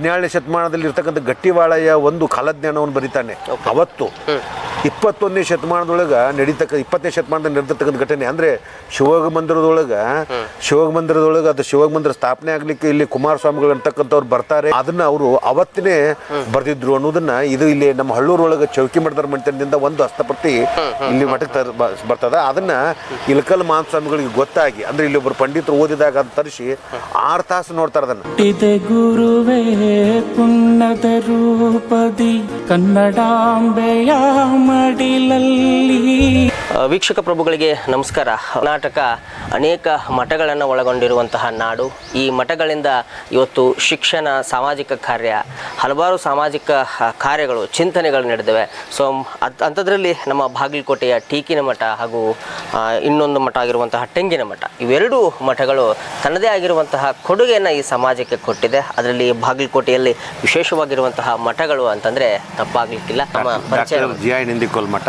17ನೇ ಶತಮಾನದಲ್ಲಿ ಇರ್ತಕ್ಕಂಥ ಗಟ್ಟಿವಾಳೆಯ ಒಂದು ಕಾಲಜ್ಞಾನವನ್ನು ಬರೀತಾನೆ. ಅವತ್ತು 21ನೇ ಶತಮಾನದೊಳಗೆ 20ನೇ ಶತಮಾನದಲ್ಲಿ ನಡೆದಿರ್ತಕ್ಕಂಥ ಘಟನೆ ಅಂದರೆ ಶಿವಮೊಗ್ಗ ಮಂದಿರದೊಳಗೆ ಅದು ಶಿವಮೊಗ್ಗ ಮಂದಿರ ಸ್ಥಾಪನೆ ಆಗ್ಲಿಕ್ಕೆ ಇಲ್ಲಿ ಕುಮಾರಸ್ವಾಮಿಗಳು ಅಂತಕ್ಕಂಥವ್ರು ಬರ್ತಾರೆ. ಅದನ್ನ ಅವರು ಅವತ್ತಿನೇ ಬರೆದಿದ್ರು ಅನ್ನೋದನ್ನ ಇದು ಇಲ್ಲಿ ನಮ್ಮ ಹಳ್ಳೂರೊಳಗೆ ಚೌಕಿ ಮಠದ ಮಂಟನದಿಂದ ಒಂದು ಹಸ್ತಪ್ರತಿ ಇಲ್ಲಿ ಮಠಕ್ಕೆ ಬರ್ತದ. ಅದನ್ನ ಇಳಕಲ್ ಮಹಾಸ್ವಾಮಿಗಳಿಗೆ ಗೊತ್ತಾಗಿ ಅಂದ್ರೆ ಇಲ್ಲಿ ಒಬ್ಬರು ಪಂಡಿತರು ಓದಿದಾಗ ಅದು ತರಿಸಿ 6 ತಾಸು ನೋಡ್ತಾರೆ ಅದನ್ನ. ಗುರುವೇ ಪುಣ್ಯದ ರೂಪದಿ ಕನ್ನಡಾಂಬೆಯ ಮಡಿಲಲ್ಲಿ. ವೀಕ್ಷಕ ಪ್ರಭುಗಳಿಗೆ ನಮಸ್ಕಾರ. ಕರ್ನಾಟಕ ಅನೇಕ ಮಠಗಳನ್ನು ಒಳಗೊಂಡಿರುವಂತಹ ನಾಡು. ಈ ಮಠಗಳಿಂದ ಇವತ್ತು ಶಿಕ್ಷಣ, ಸಾಮಾಜಿಕ ಕಾರ್ಯ, ಹಲವಾರು ಸಾಮಾಜಿಕ ಕಾರ್ಯಗಳು, ಚಿಂತನೆಗಳು ನಡೆದಿವೆ. ಸೊ ಅಂಥದ್ರಲ್ಲಿ ನಮ್ಮ ಬಾಗಲಕೋಟೆಯ ಟೀಕಿನ ಮಠ ಹಾಗೂ ಇನ್ನೊಂದು ಮಠ ಆಗಿರುವಂತಹ ಟೆಂಗಿನ ಮಠ, ಇವೆರಡೂ ಮಠಗಳು ತನ್ನದೇ ಆಗಿರುವಂತಹ ಕೊಡುಗೆಯನ್ನು ಈ ಸಮಾಜಕ್ಕೆ ಕೊಟ್ಟಿದೆ. ಅದರಲ್ಲಿ ಬಾಗಲಕೋಟೆಯಲ್ಲಿ ವಿಶೇಷವಾಗಿರುವಂತಹ ಮಠಗಳು ಅಂತಂದರೆ ತಪ್ಪಾಗಲಿಕ್ಕಿಲ್ಲ. ನಮ್ಮ ಪರಿಚಯ ಜಿಯಾನಿಂದಿಕೋಲ್ ಮಠ,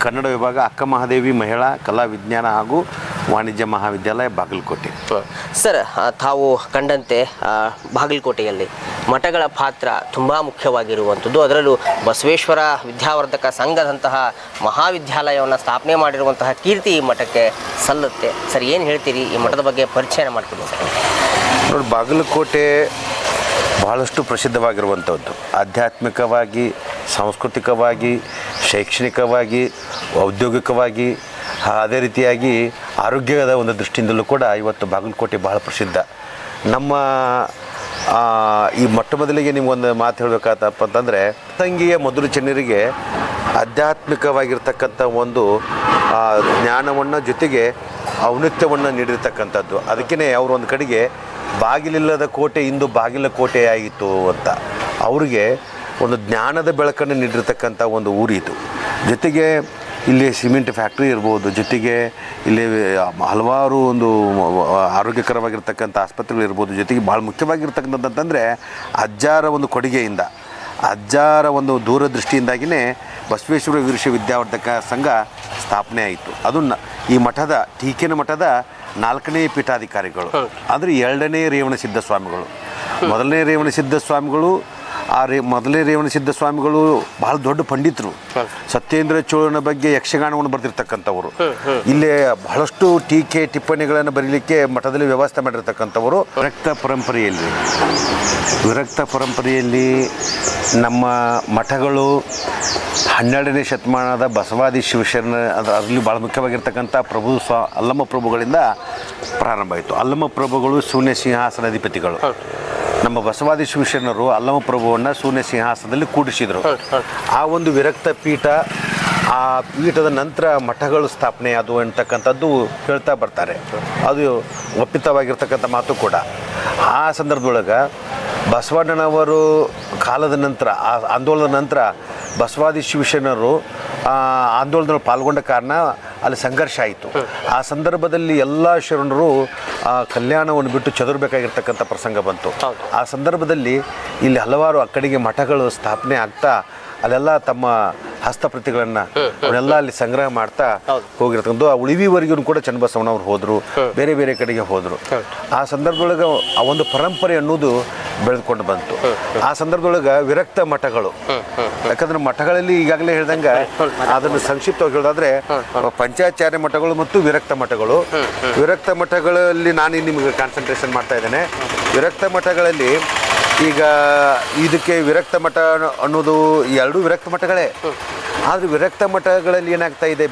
ಕನ್ನಡ ವಿಭಾಗ ಅಕ್ಕ ಮಹಾದೇವಿ ಮಹಿಳಾ ಕಲಾ ವಿಜ್ಞಾನ ಹಾಗೂ ವಾಣಿಜ್ಯ ಮಹಾವಿದ್ಯಾಲಯ ಬಾಗಲಕೋಟೆ. ಸರ್, ತಾವು ಕಂಡಂತೆ ಬಾಗಲಕೋಟೆಯಲ್ಲಿ ಮಠಗಳ ಪಾತ್ರ ತುಂಬ ಮುಖ್ಯವಾಗಿರುವಂಥದ್ದು. ಅದರಲ್ಲೂ ಬಸವೇಶ್ವರ ವಿದ್ಯಾವರ್ಧಕ ಸಂಘದಂತಹ ಮಹಾವಿದ್ಯಾಲಯವನ್ನು ಸ್ಥಾಪನೆ ಮಾಡಿರುವಂತಹ ಕೀರ್ತಿ ಈ ಮಠಕ್ಕೆ ಸಲ್ಲುತ್ತೆ. ಸರ್, ಏನು ಹೇಳ್ತೀರಿ ಈ ಮಠದ ಬಗ್ಗೆ ಪರಿಚಯ ಮಾಡ್ತೀನಿ ಸರ್. ನೋಡಿ, ಬಾಗಲಕೋಟೆ ಬಹಳಷ್ಟು ಪ್ರಸಿದ್ಧವಾಗಿರುವಂಥದ್ದು. ಆಧ್ಯಾತ್ಮಿಕವಾಗಿ, ಸಾಂಸ್ಕೃತಿಕವಾಗಿ, ಶೈಕ್ಷಣಿಕವಾಗಿ, ಔದ್ಯೋಗಿಕವಾಗಿ, ಅದೇ ರೀತಿಯಾಗಿ ಆರೋಗ್ಯದ ಒಂದು ದೃಷ್ಟಿಯಿಂದಲೂ ಕೂಡ ಇವತ್ತು ಬಾಗಲಕೋಟೆ ಬಹಳ ಪ್ರಸಿದ್ಧ. ನಮ್ಮ ಈ ಮೊಟ್ಟ ಮೊದಲಿಗೆ ನಿಮಗೊಂದು ಮಾತು ಹೇಳಬೇಕಾದಪ್ಪ ಅಂತಂದರೆ, ತಂಗಿಯ ಮೊದಲು ಚೆನ್ನರಿಗೆ ಆಧ್ಯಾತ್ಮಿಕವಾಗಿರ್ತಕ್ಕಂಥ ಒಂದು ಜ್ಞಾನವನ್ನು ಜೊತೆಗೆ ಔನ್ನತ್ಯವನ್ನು ನೀಡಿರ್ತಕ್ಕಂಥದ್ದು. ಅದಕ್ಕೇ ಅವರು ಒಂದು ಕಡೆಗೆ ಬಾಗಿಲಿಲ್ಲದ ಕೋಟೆ ಇಂದು ಬಾಗಿಲ ಕೋಟೆಯಾಯಿತು ಅಂತ ಅವ್ರಿಗೆ ಒಂದು ಜ್ಞಾನದ ಬೆಳಕನ್ನು ನೀಡಿರ್ತಕ್ಕಂಥ ಒಂದು ಊರಿತು. ಜೊತೆಗೆ ಇಲ್ಲಿ ಸಿಮೆಂಟ್ ಫ್ಯಾಕ್ಟ್ರಿ ಇರ್ಬೋದು, ಜೊತೆಗೆ ಇಲ್ಲಿ ಹಲವಾರು ಒಂದು ಆರೋಗ್ಯಕರವಾಗಿರ್ತಕ್ಕಂಥ ಆಸ್ಪತ್ರೆಗಳಿರ್ಬೋದು. ಜೊತೆಗೆ ಭಾಳ ಮುಖ್ಯವಾಗಿರ್ತಕ್ಕಂಥದ್ದಂತಂದರೆ ಅಜ್ಜಾರ ಒಂದು ಕೊಡುಗೆಯಿಂದ, ಅಜ್ಜಾರ ಒಂದು ದೂರದೃಷ್ಟಿಯಿಂದಾಗಿಯೇ ಬಸವೇಶ್ವರ ವೀರಶೈವ ವಿದ್ಯಾವರ್ಧಕ ಸಂಘ ಸ್ಥಾಪನೆ ಆಯಿತು. ಅದನ್ನು ಈ ಮಠದ ಟೀಕಿನ ಮಠದ 4ನೇ ಪೀಠಾಧಿಕಾರಿಗಳು ಅಂದರೆ 2ನೇ ರೇವಣಸಿದ್ಧ ಸ್ವಾಮಿಗಳು. ಮೊದಲನೇ ರೇವಣಸಿದ್ಧ ಸ್ವಾಮಿಗಳು ಮೊದಲನೇ ರೇವಣಸಿದ್ಧ ಸ್ವಾಮಿಗಳು ಬಹಳ ದೊಡ್ಡ ಪಂಡಿತರು. ಸತ್ಯೇಂದ್ರ ಚೋಳನ ಬಗ್ಗೆ ಯಕ್ಷಗಾನವನ್ನು ಬರೆದಿರ್ತಕ್ಕಂಥವರು. ಇಲ್ಲೇ ಬಹಳಷ್ಟು ಟೀಕೆ ಟಿಪ್ಪಣಿಗಳನ್ನು ಬರೀಲಿಕ್ಕೆ ಮಠದಲ್ಲಿ ವ್ಯವಸ್ಥೆ ಮಾಡಿರ್ತಕ್ಕಂಥವರು. ವಿರಕ್ತ ಪರಂಪರೆಯಲ್ಲಿ ನಮ್ಮ ಮಠಗಳು 12ನೇ ಶತಮಾನದ ಬಸವಾದಿ ಶಿವಶರಣ ಅದರಲ್ಲಿ ಭಾಳ ಮುಖ್ಯವಾಗಿರ್ತಕ್ಕಂಥ ಅಲ್ಲಮ ಪ್ರಭುಗಳಿಂದ ಪ್ರಾರಂಭ ಆಯಿತು. ಅಲ್ಲಮ ಪ್ರಭುಗಳು ಶೂನ್ಯ ಸಿಂಹಾಸನಾಧಿಪತಿಗಳು. ನಮ್ಮ ಬಸವಾದಿ ಶಿವಶರಣರು ಅಲ್ಲಮ ಪ್ರಭುವನ್ನು ಶೂನ್ಯ ಸಿಂಹಾಸನದಲ್ಲಿ ಕೂಡಿಸಿದರು. ಆ ಒಂದು ವಿರಕ್ತ ಪೀಠ, ಆ ಪೀಠದ ನಂತರ ಮಠಗಳು ಸ್ಥಾಪನೆ ಅದು ಅಂತಕ್ಕಂಥದ್ದು ಹೇಳ್ತಾ ಬರ್ತಾರೆ. ಅದು ಒಪ್ಪಿತವಾಗಿರ್ತಕ್ಕಂಥ ಮಾತು ಕೂಡ. ಆ ಸಂದರ್ಭದೊಳಗೆ ಬಸವಣ್ಣನವರು ಕಾಲದ ನಂತರ, ಆ ಆಂದೋಲನದ ನಂತರ ಬಸವಾದಿ ಶಿವಶರಣರು ಆಂದೋಲನದಲ್ಲಿ ಪಾಲ್ಗೊಂಡ ಕಾರಣ ಅಲ್ಲಿ ಸಂಘರ್ಷ ಆಯಿತು. ಆ ಸಂದರ್ಭದಲ್ಲಿ ಎಲ್ಲ ಶರಣರು ಕಲ್ಯಾಣವನ್ನು ಬಿಟ್ಟು ಚದುರಬೇಕಾಗಿರ್ತಕ್ಕಂಥ ಪ್ರಸಂಗ ಬಂತು. ಆ ಸಂದರ್ಭದಲ್ಲಿ ಇಲ್ಲಿ ಹಲವಾರು ಆ ಕಡೆಗೆ ಮಠಗಳು ಸ್ಥಾಪನೆ ಆಗ್ತಾ ಅಲ್ಲೆಲ್ಲ ತಮ್ಮ ಹಸ್ತಪ್ರತಿಗಳನ್ನು ಅವನ್ನೆಲ್ಲ ಅಲ್ಲಿ ಸಂಗ್ರಹ ಮಾಡ್ತಾ ಹೋಗಿರ್ತಕ್ಕಂಥ ಆ ಉಳಿವಿವರೆಗೂ ಕೂಡ ಚನ್ನಬಸವಣ್ಣವ್ರು ಹೋದರು, ಬೇರೆ ಬೇರೆ ಕಡೆಗೆ ಹೋದರು. ಆ ಸಂದರ್ಭದೊಳಗೆ ಆ ಒಂದು ಪರಂಪರೆ ಅನ್ನೋದು ಬೆಳೆದುಕೊಂಡು ಬಂತು. ಆ ಸಂದರ್ಭದೊಳಗೆ ವಿರಕ್ತ ಮಠಗಳು, ಯಾಕಂದ್ರೆ ಮಠಗಳಲ್ಲಿ ಈಗಾಗಲೇ ಹೇಳ್ದಂಗೆ ಅದನ್ನು ಸಂಕ್ಷಿಪ್ತವಾಗಿ ಹೇಳೋದಾದ್ರೆ ಪಂಚಾಚಾರ್ಯ ಮಠಗಳು ಮತ್ತು ವಿರಕ್ತ ಮಠಗಳು. ವಿರಕ್ತ ಮಠಗಳಲ್ಲಿ ನಾನು ನಿಮಗೆ ಕಾನ್ಸಂಟ್ರೇಷನ್ ಮಾಡ್ತಾ ಇದ್ದೇನೆ. ವಿರಕ್ತ ಮಠಗಳಲ್ಲಿ ಈಗ ಇದಕ್ಕೆ ವಿರಕ್ತ ಮಠ ಅನ್ನೋದು 2 ವಿರಕ್ತ ಮಠಗಳೇ. ಆದರೆ ವಿರಕ್ತ ಮಠಗಳಲ್ಲಿ ಏನಾಗ್ತಾ ಇದೆ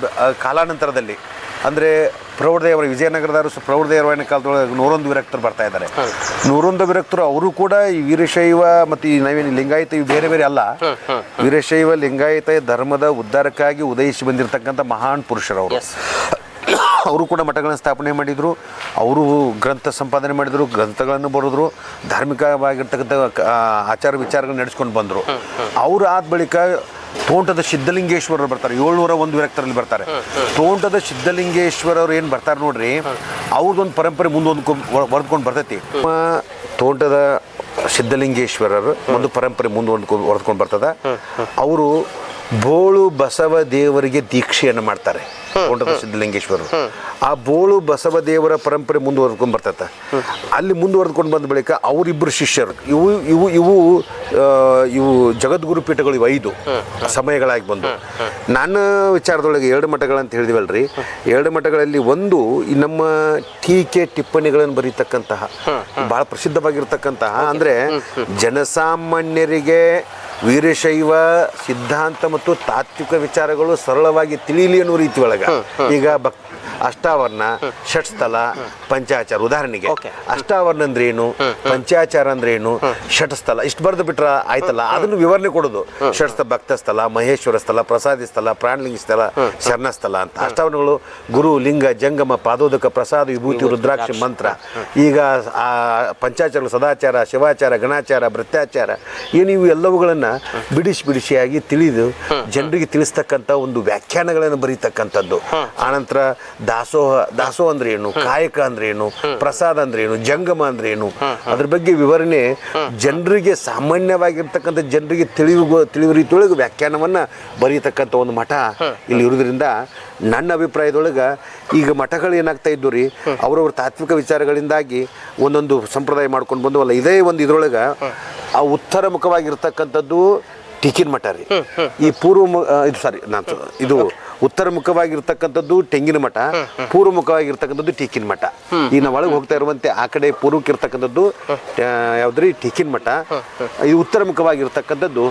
ಕಾಲಾನಂತರದಲ್ಲಿ, ಅಂದರೆ ಪ್ರೌಢದೇವರ ವಿಜಯನಗರದವರು ಪ್ರೌಢದೇವರಾಯನ ಕಾಲದೊಳಗೆ 101 ವಿರಕ್ತರು ಬರ್ತಾ ಇದ್ದಾರೆ. 101 ವಿರಕ್ತರು ಅವರು ಕೂಡ ಈ ವೀರಶೈವ ಮತ್ತು ಈ ನಾವೇನು ಲಿಂಗಾಯತ ಇವು ಬೇರೆ ಬೇರೆ ಅಲ್ಲ. ವೀರಶೈವ ಲಿಂಗಾಯತ ಧರ್ಮದ ಉದ್ಧಾರಕ್ಕಾಗಿ ಉದಯಿಸಿ ಬಂದಿರತಕ್ಕಂಥ ಮಹಾನ್ ಪುರುಷರವರು. ಅವರು ಕೂಡ ಮಠಗಳನ್ನು ಸ್ಥಾಪನೆ ಮಾಡಿದರು, ಅವರು ಗ್ರಂಥ ಸಂಪಾದನೆ ಮಾಡಿದರು, ಗ್ರಂಥಗಳನ್ನು ಬರೆದ್ರು, ಧಾರ್ಮಿಕವಾಗಿರ್ತಕ್ಕಂಥ ಆಚಾರ ವಿಚಾರಗಳನ್ನು ನಡೆಸ್ಕೊಂಡು ಬಂದರು. ಅವರು ಆದ ಬಳಿಕ ತೋಂಟದ ಸಿದ್ಧಲಿಂಗೇಶ್ವರರು ಬರ್ತಾರೆ. 701 ವಿರಕ್ತರಲ್ಲಿ ಬರ್ತಾರೆ. ತೋಂಟದ ಸಿದ್ಧಲಿಂಗೇಶ್ವರರು ಏನು ಬರ್ತಾರೆ ನೋಡ್ರಿ, ಅವ್ರದ್ದೊಂದು ಪರಂಪರೆ ಹೊರದ್ಕೊಂಡು ಬರ್ತೈತಿ. ತೋಂಟದ ಸಿದ್ಧಲಿಂಗೇಶ್ವರರು ಒಂದು ಪರಂಪರೆ ಹೊರದ್ಕೊಂಡು ಬರ್ತದ. ಅವರು ಬೋಳು ಬಸವ ದೇವರಿಗೆ ದೀಕ್ಷೆಯನ್ನು ಮಾಡ್ತಾರೆ. ಕೊಂಡದ ಸಿದ್ಧಲಿಂಗೇಶ್ವರರು. ಆ ಬೋಳು ಬಸವ ದೇವರ ಪರಂಪರೆ ಮುಂದುವರೆದ್ಕೊಂಡು ಬರ್ತೈತೆ. ಅಲ್ಲಿ ಮುಂದುವರೆದ್ಕೊಂಡು ಬಂದ ಬಳಿಕ ಅವರಿಬ್ಬರು ಶಿಷ್ಯರು ಇವು ಇವು ಇವು ಇವು ಜಗದ್ಗುರು ಪೀಠಗಳು ಇವು 5 ಸಮಯಗಳಾಗಿ ಬಂದು. ನನ್ನ ವಿಚಾರದೊಳಗೆ 2 ಮಠಗಳಂತ ಹೇಳಿದಿವಲ್ರಿ. 2 ಮಠಗಳಲ್ಲಿ ಒಂದು ಈ ನಮ್ಮ ಟೀಕೆ ಟಿಪ್ಪಣಿಗಳನ್ನು ಬರೀತಕ್ಕಂತಹ ಬಹಳ ಪ್ರಸಿದ್ಧವಾಗಿರ್ತಕ್ಕಂತಹ, ಅಂದರೆ ಜನಸಾಮಾನ್ಯರಿಗೆ ವೀರಶೈವ ಸಿದ್ಧಾಂತ ಮತ್ತು ತಾತ್ವಿಕ ವಿಚಾರಗಳು ಸರಳವಾಗಿ ತಿಳಿಯಲಿ ಅನ್ನೋ ರೀತಿ ಒಳಗೆ ಈಗ ಅಷ್ಟಾವರಣ, ಷಟ್ಸ್ಥಲ, ಪಂಚಾಚಾರ. ಉದಾಹರಣೆಗೆ ಅಷ್ಟಾವರಣ ಅಂದ್ರೆ ಏನು, ಪಂಚಾಚಾರ ಅಂದ್ರೆ ಏನು, ಷಟ್ಸ್ಥಲ ಇಷ್ಟು ಬರೆದು ಬಿಟ್ರ ಆಯ್ತಲ್ಲ, ಅದನ್ನು ವಿವರಣೆ ಕೊಡೋದು. ಷಟ್ಸ್ಥಲ ಭಕ್ತಸ್ಥಲ, ಮಹೇಶ್ವರ ಸ್ಥಳ, ಪ್ರಸಾದಿ ಸ್ಥಳ, ಪ್ರಾಣಲಿಂಗ ಸ್ಥಳ, ಶರಣಸ್ಥಳ ಅಂತ. ಅಷ್ಟಾವರಣಗಳು ಗುರು, ಲಿಂಗ, ಜಂಗಮ, ಪಾದೋದಕ, ಪ್ರಸಾದ, ವಿಭೂತಿ, ರುದ್ರಾಕ್ಷಿ, ಮಂತ್ರ. ಈಗ ಆ ಪಂಚಾಚಾರಗಳು ಸದಾಚಾರ, ಶಿವಾಚಾರ, ಗಣಾಚಾರ, ಭೃತ್ಯಾಚಾರ ಏನು ಇವು ಎಲ್ಲವುಗಳನ್ನು ಬಿಡಿಸಿಯಾಗಿ ತಿಳಿದು ಜನರಿಗೆ ತಿಳಿಸ್ತಕ್ಕಂಥ ಒಂದು ವ್ಯಾಖ್ಯಾನಗಳನ್ನು ಬರೀತಕ್ಕಂಥದ್ದು. ಆನಂತರ ದಾಸೋಹ ಅಂದ್ರೆ ಏನು, ಕಾಯಕ ಅಂದ್ರೆ ಏನು, ಪ್ರಸಾದ ಅಂದ್ರೆ ಏನು, ಜಂಗಮ ಅಂದ್ರೆ ಏನು, ಅದ್ರ ಬಗ್ಗೆ ವಿವರಣೆ ಜನರಿಗೆ, ಸಾಮಾನ್ಯವಾಗಿರ್ತಕ್ಕಂಥ ಜನರಿಗೆ ತಿಳಿಯುವ ರೀತಿಯೊಳಗೆ ವ್ಯಾಖ್ಯಾನವನ್ನ ಬರೀತಕ್ಕಂಥ ಒಂದು ಮಠ ಇಲ್ಲಿ ಇರೋದ್ರಿಂದ ನನ್ನ ಅಭಿಪ್ರಾಯದೊಳಗೆ ಈಗ ಮಠಗಳು ಏನಾಗ್ತಾ ಇದ್ದು ರೀ, ಅವರವ್ರ ತಾತ್ವಿಕ ವಿಚಾರಗಳಿಂದಾಗಿ ಒಂದೊಂದು ಸಂಪ್ರದಾಯ ಮಾಡ್ಕೊಂಡು ಬಂದವಲ್ಲ. ಇದೇ ಒಂದು ಇದ್ರೊಳಗೆ ಆ ಉತ್ತರ ಮುಖವಾಗಿರ್ತಕ್ಕಂಥದ್ದು ಟೀಕಿನ ಮಠ ರೀ. ಈ ಇದು ಉತ್ತರ ಮುಖವಾಗಿರ್ತಕ್ಕಂಥದ್ದು ತೆಂಗಿನ ಮಠ, ಪೂರ್ವ ಮುಖವಾಗಿರ್ತಕ್ಕಂಥದ್ದು ಟೀಕಿನ ಮಠ. ಈ ನಾವು ಒಳಗೆ ಹೋಗ್ತಾ ಇರುವಂತೆ ಆ ಕಡೆ ಪೂರ್ವಕ್ಕೆ ಇರ್ತಕ್ಕಂಥದ್ದು ಯಾವ್ದ್ರಿ ಟೀಕಿನ ಮಠ, ಇದು ಉತ್ತರ ಮುಖವಾಗಿರ್ತಕ್ಕಂಥದ್ದು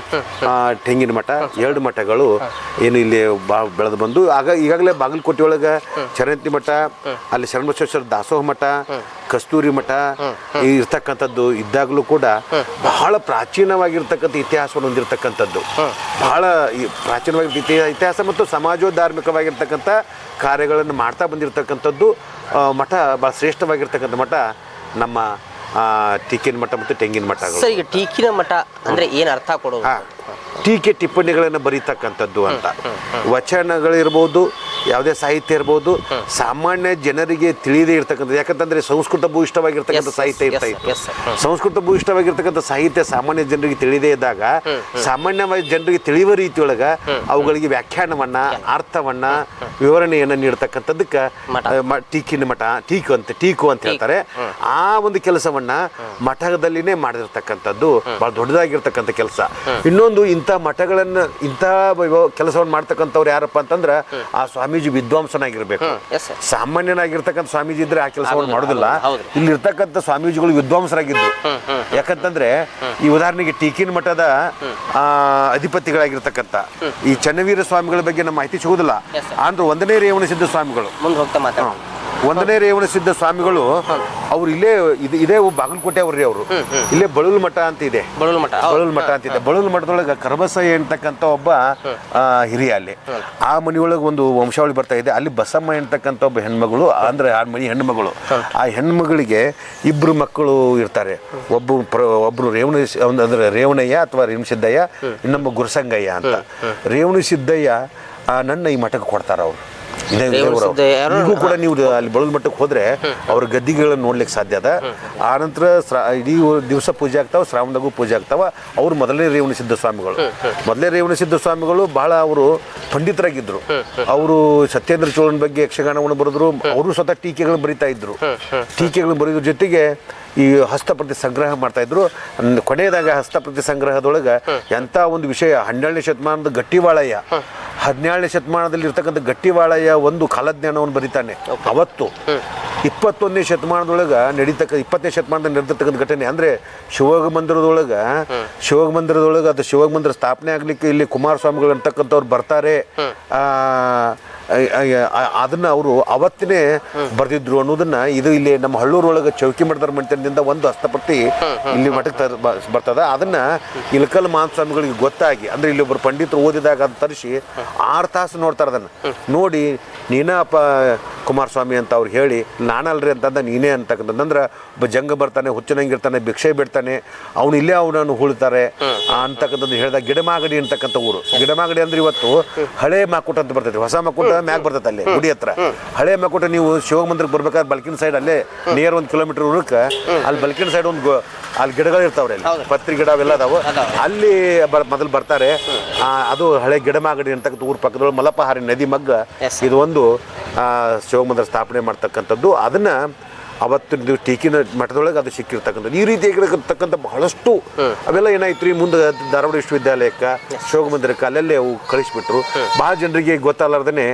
ತೆಂಗಿನ ಮಠ. 2 ಮಠಗಳು ಏನು ಇಲ್ಲಿ ಬೆಳೆದು ಬಂದು ಈಗಾಗಲೇ ಬಾಗಲಕೋಟೆ ಒಳಗೆ ಚರಂತಿ ಮಠ, ಅಲ್ಲಿ ಶರಣಬಸವೇಶ್ವರ ದಾಸೋಹ ಮಠ, ಕಸ್ತೂರಿ ಮಠ ಇರ್ತಕ್ಕಂಥದ್ದು ಇದ್ದಾಗಲೂ ಕೂಡ ಬಹಳ ಪ್ರಾಚೀನವಾಗಿರ್ತಕ್ಕಂಥ ಇತಿಹಾಸವನ್ನು ಹೊಂದಿರತಕ್ಕಂಥದ್ದು, ಬಹಳ ಪ್ರಾಚೀನವಾಗಿರ್ತ ಇತಿಹಾಸ ಮತ್ತು ಸಮಾಜೋಧಾರ್ಮಿಕವಾಗಿರ್ತಕ್ಕಂಥ ಕಾರ್ಯಗಳನ್ನು ಮಾಡ್ತಾ ಬಂದಿರತಕ್ಕಂಥದ್ದು ಮಠ. ಭಾಳ ಶ್ರೇಷ್ಠವಾಗಿರ್ತಕ್ಕಂಥ ಮಠ ನಮ್ಮ ಟೀಕಿನ ಮಠ ಮತ್ತು ತೆಂಗಿನ ಮಠ. ಸರ್, ಈಗ ಟೀಕಿನ ಮಠ ಅಂದ್ರೆ ಏನು ಅರ್ಥ ಕೊಡೋದು? ಟೀಕೆ ಟಿಪ್ಪಣಿಗಳನ್ನು ಬರೀತಕ್ಕಂಥದ್ದು ಅಂತ. ವಚನಗಳಿರ್ಬೋದು, ಯಾವುದೇ ಸಾಹಿತ್ಯ ಇರ್ಬೋದು, ಸಾಮಾನ್ಯ ಜನರಿಗೆ ತಿಳಿದೇ ಇರ್ತಕ್ಕಂಥದ್ದು. ಯಾಕಂತಂದ್ರೆ ಸಂಸ್ಕೃತ ಭೂಯಿಷ್ಠವಾಗಿರ್ತಕ್ಕಂಥ ಸಾಹಿತ್ಯ ಇರ್ತಾ ಇತ್ತು. ಸಂಸ್ಕೃತ ಭೂಯಿಷ್ಠವಾಗಿರ್ತಕ್ಕಂಥ ಸಾಹಿತ್ಯ ಸಾಮಾನ್ಯ ಜನರಿಗೆ ತಿಳಿದೇ ಇದ್ದಾಗ ಸಾಮಾನ್ಯವಾಗಿ ಜನರಿಗೆ ತಿಳಿಯುವ ರೀತಿಯೊಳಗೆ ಅವುಗಳಿಗೆ ವ್ಯಾಖ್ಯಾನವನ್ನ, ಅರ್ಥವನ್ನ, ವಿವರಣೆಯನ್ನು ನೀಡ್ತಕ್ಕಂಥದ್ದಕ್ಕೆ ಟೀಕಿನ ಮಠ, ಟೀಕು ಅಂತ ಹೇಳ್ತಾರೆ. ಆ ಒಂದು ಕೆಲಸವನ್ನ ಮಠದಲ್ಲಿನೇ ಮಾಡಿರ್ತಕ್ಕಂಥದ್ದು ಬಹಳ ದೊಡ್ಡದಾಗಿರ್ತಕ್ಕಂಥ ಕೆಲಸ. ಇನ್ನೊಂದು ಇಂಥ ಮಠಗಳನ್ನು, ಇಂಥ ಕೆಲಸವನ್ನು ಮಾಡ್ತಕ್ಕಂಥವ್ರು ಯಾರಪ್ಪ ಅಂತಂದ್ರೆ ಆ ಸ್ವಾಮೀಜಿ ವಿದ್ವಾಂಸನಾಗಿರ್ಬೇಕು. ಸಾಮಾನ್ಯನಾಗಿರ್ತಕ್ಕಂಥ ಸ್ವಾಮೀಜಿ ಇದ್ರೆ ಆ ಕೆಲಸವನ್ನು ಮಾಡೋದಿಲ್ಲ. ಇಲ್ಲಿರ್ತಕ್ಕಂಥ ಸ್ವಾಮೀಜಿಗಳು ವಿದ್ವಾಂಸರಾಗಿದ್ದು. ಯಾಕಂತಂದ್ರೆ ಈ ಉದಾಹರಣೆಗೆ ಟೀಕಿನ ಮಠದ ಅಧಿಪತಿಗಳಾಗಿರ್ತಕ್ಕಂಥ ಈ ಚನ್ನವೀರ ಸ್ವಾಮಿಗಳ ಬಗ್ಗೆ ನಮ್ಮ ಮಾಹಿತಿ ಸಿಗುದಿಲ್ಲ. ಅಂದ್ರೆ 1ನೇ ರೇವಣಸಿದ್ಧ ಸ್ವಾಮಿಗಳು, 1ನೇ ರೇವಣಸಿದ್ಧ ಸ್ವಾಮಿಗಳು ಅವ್ರು ಇದೇ ಬಾಗಲಕೋಟೆ ಅವ್ರಿ. ಅವರು ಇಲ್ಲೇ ಬಳೂಲ್ ಮಠ ಅಂತ ಇದೆ. ಬಳೂಲ್ ಮಠ ಅಂತ ಇದೆ. ಬಳೂಲ್ ಮಠದೊಳಗೆ ಕರಬಸಯ್ಯ ಅಂತಕ್ಕಂಥ ಒಬ್ಬ ಹಿರಿಯ. ಅಲ್ಲಿ ಆ ಮನೆಯೊಳಗೆ ಒಂದು ವಂಶಾವಳಿ ಬರ್ತಾ ಇದೆ. ಅಲ್ಲಿ ಬಸಮ್ಮ ಅಂತಕ್ಕಂಥ ಒಬ್ಬ ಹೆಣ್ಮಗಳು, ಅಂದ್ರೆ ಆ ಮನೆ ಹೆಣ್ಮಗಳು. ಆ ಹೆಣ್ಮಗಳಿಗೆ 2 ಮಕ್ಕಳು ಇರ್ತಾರೆ. ಒಬ್ರು ಅಂದ್ರೆ ರೇವಣಯ್ಯ ಅಥವಾ ರೇವಣಸಿದ್ದಯ್ಯ, ಇನ್ನೊಬ್ಬ ಗುರುಸಂಗಯ್ಯ ಅಂತ. ರೇವಣಸಿದ್ದಯ್ಯ ನನ್ನ ಈ ಮಠಕ್ಕೆ ಕೊಡ್ತಾರ ಅವರು. ಈಗೂ ಕೂಡ ನೀವು ಅಲ್ಲಿ ಬಳೂಲ್ ಮಠಕ್ಕೆ ಹೋದ್ರೆ ಅವ್ರ ಗದ್ದಿಗಳನ್ನು ನೋಡ್ಲಿಕ್ಕೆ ಸಾಧ್ಯ ಅದ. ಆ ನಂತರ ಇಡೀ ದಿವಸ ಪೂಜೆ ಆಗ್ತಾವ, ಶ್ರಾವಣದಾಗೂ ಪೂಜೆ ಆಗ್ತಾವ. ಅವ್ರು ಮೊದಲನೇ ರೇವಣಸಿದ್ಧ ಸ್ವಾಮಿಗಳು ಬಹಳ ಅವರು ಪಂಡಿತರಾಗಿದ್ರು. ಅವರು ಸತ್ಯೇಂದ್ರ ಚೋಳನ ಬಗ್ಗೆ ಯಕ್ಷಗಾನವನ್ನು ಬರೆದ್ರು. ಅವರು ಸ್ವತಃ ಟೀಕೆಗಳನ್ನು ಬರೀತಾ ಇದ್ರು. ಟೀಕೆಗಳನ್ನು ಬರೆಯೋದ್ರ ಜೊತೆಗೆ ಈ ಹಸ್ತಪ್ರತಿ ಸಂಗ್ರಹ ಮಾಡ್ತಾ ಇದ್ರು. ಕೊನೆಯದಾಗ ಹಸ್ತಪ್ರತಿ ಸಂಗ್ರಹದೊಳಗೆ ಎಂಥ ಒಂದು ವಿಷಯ, 12ನೇ ಶತಮಾನದ ಗಟ್ಟಿವಾಳಯ್ಯ, 17ನೇ ಶತಮಾನದಲ್ಲಿ ಇರ್ತಕ್ಕಂಥ ಗಟ್ಟಿವಾಳಯ್ಯ ಒಂದು ಕಾಲಜ್ಞಾನವನ್ನು ಬರೀತಾನೆ. ಅವತ್ತು 21ನೇ ಶತಮಾನದೊಳಗೆ 20ನೇ ಶತಮಾನದಲ್ಲಿ ನಡೆದಿರ್ತಕ್ಕಂಥ ಘಟನೆ ಅಂದ್ರೆ ಶಿವಯೋಗ ಮಂದಿರದೊಳಗೆ ಅದು ಶಿವಯೋಗ ಮಂದಿರ ಸ್ಥಾಪನೆ ಆಗ್ಲಿಕ್ಕೆ ಇಲ್ಲಿ ಕುಮಾರಸ್ವಾಮಿಗಳು ಅಂತಕ್ಕಂಥವ್ರು ಬರ್ತಾರೆ. ಅದನ್ನ ಅವರು ಅವತ್ತಿನೇ ಬರೆದಿದ್ರು ಅನ್ನೋದನ್ನ ಇಲ್ಲಿ ನಮ್ಮ ಹಳ್ಳೂರೊಳಗೆ ಚೌಕಿ ಮಠದರ ಮಂಟನದಿಂದ ಒಂದು ಹಸ್ತಪ್ರತಿ ಇಲ್ಲಿ ಮಠಕ್ಕೆ ಬರ್ತದ. ಅದನ್ನ ಇಳಕಲ್ ಮಹಾಸ್ವಾಮಿಗಳಿಗೆ ಗೊತ್ತಾಗಿ, ಅಂದ್ರೆ ಇಲ್ಲಿ ಒಬ್ಬರು ಪಂಡಿತರು ಓದಿದಾಗ ಅದು ತರಿಸಿ 6 ತಾಸು ನೋಡ್ತಾರೆ. ಅದನ್ನ ನೋಡಿ ನೀನಪ್ಪ ಕುಮಾರಸ್ವಾಮಿ ಅಂತ ಅವ್ರು ಹೇಳಿ, ನಾನಲ್ರಿ ಅಂತಂದ ನೀನೇ ಅಂತಕ್ಕಂಥದ್ದಂದ್ರೆ ಒಬ್ಬ ಜಂಗ ಬರ್ತಾನೆ, ಹುಚ್ಚನಂಗಿರ್ತಾನೆ, ಭಿಕ್ಷೆ ಬಿಡ್ತಾನೆ, ಅವನು ಇಲ್ಲೇ ಅವನನ್ನು ಹೂಳ್ತಾರೆ ಅಂತಕ್ಕಂಥದ್ದು ಹೇಳಿದಾಗ ಗಿಡಮಾಗಡಿ ಅಂತಕ್ಕಂಥ ಊರು. ಗಿಡಮಾಗಡಿ ಅಂದ್ರೆ ಇವತ್ತು ಹಳೆ ಮಾಕುಟ ಅಂತ ಬರ್ತೈತಿ. ಹೊಸ ಮಾಕುಟ ಮ್ಯಾಗ ಬರ್ತೈತೆ ಅಲ್ಲಿ ಗುಡಿ ಹತ್ರ. ಹಳೆ ಮೇಕೋಟೆ ನೀವು ಶಿವ ಮಂದಿರಕ್ಕೆ ಬರ್ಬೇಕಾದ್ರೆ ಬಲ್ಕಿನ ಸೈಡ್ ಅಲ್ಲೇ ನಿಯರ್ 1 ಕಿಲೋಮೀಟರ್ ಊರಕ್ಕೆ ಅಲ್ಲಿ ಬಲ್ಕಿನ ಸೈಡ್ ಒಂದು ಅಲ್ಲಿ ಗಿಡಗಳು ಇರ್ತಾವ್ರಿ, ಅಲ್ಲಿ ಪತ್ರಿ ಗಿಡ ಅವೆಲ್ಲ ಅದಾವು. ಅಲ್ಲಿ ಮೊದಲು ಬರ್ತಾರೆ. ಅದು ಹಳೆ ಗಿಡಮಾಗಡಿ ಅಂತಕ್ಕಂಥ ಊರ ಪಕ್ಕದೊಳಗೆ ಮಲಪಹಾರಿ ನದಿ ಮಗ್ಗ ಇದು ಒಂದು ಶಿವ ಮಂದಿರ ಸ್ಥಾಪನೆ ಮಾಡ್ತಕ್ಕಂಥದ್ದು. ಅದನ್ನ ಅವತ್ತಿನ ಟೀಕಿನ ಮಠದೊಳಗೆ ಅದು ಸಿಕ್ಕಿರ್ತಕ್ಕಂಥದ್ದು. ಈ ರೀತಿಯಾಗಿರತಕ್ಕಂಥ ಬಹಳಷ್ಟು ಅವೆಲ್ಲ ಏನಾಯ್ತು ರೀ, ಮುಂದೆ ಧಾರವಾಡ ವಿಶ್ವವಿದ್ಯಾಲಯಕ್ಕೆ ಶಿವ ಮಂದಿರಕ್ಕೆ ಅಲ್ಲೆಲ್ಲೇ ಅವು ಕಳಿಸ್ಬಿಟ್ರು. ಭಾಳ ಜನರಿಗೆ ಗೊತ್ತಾಗಲಾರ್ದೇ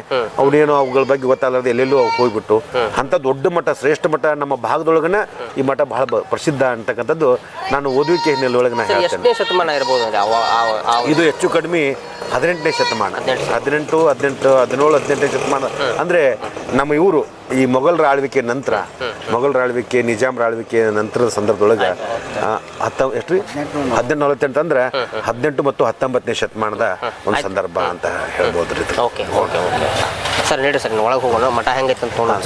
ಅವನೇನೋ ಅವುಗಳ ಬಗ್ಗೆ ಗೊತ್ತಾಗಲಾರ್ದೆ ಎಲ್ಲೆಲ್ಲೂ ಅವು ಹೋಗ್ಬಿಟ್ಟು ಅಂಥ ದೊಡ್ಡ ಮಠ, ಶ್ರೇಷ್ಠ ಮಠ ನಮ್ಮ ಭಾಗದೊಳಗನ ಈ ಮಠ ಬಹಳ ಪ್ರಸಿದ್ಧ ಅಂತಕ್ಕಂಥದ್ದು ನಾನು ಓದುವಿಕೆ ಹಿನ್ನೆಲೆಯೊಳಗೆ ನಾನು ಹೇಳ್ತೇನೆ. ಶತಮಾನ ಇರ್ಬೋದು ಇದು ಹೆಚ್ಚು ಕಡಿಮೆ 18ನೇ ಶತಮಾನ, 18, 17, 18ನೇ ಶತಮಾನ. ಅಂದರೆ ನಮ್ಮ ಇವರು ಈ ಮೊಘಲರ ಆಳ್ವಿಕೆ ನಂತರ, ಮೊಘಲರ ಆಳ್ವಿಕೆ, ನಿಜಾಮರ ಆಳ್ವಿಕೆ ನಂತರದ ಸಂದರ್ಭದೊಳಗೆ ಎಷ್ಟು ರೀ 1848 ಅಂದ್ರೆ 18 ಮತ್ತು 19ನೇ ಶತಮಾನದ ಒಂದು ಸಂದರ್ಭ ಅಂತ ಹೇಳ್ಬೋದು ರೀ. ಓಕೆ ಓಕೆ ಓಕೆ ಸರ್, ನಡಿ ಸರ್ ಒಳಗೆ ಹೋಗೋಣ. ಮಠ ಹೆಂಗೈತೆ ಅಂತ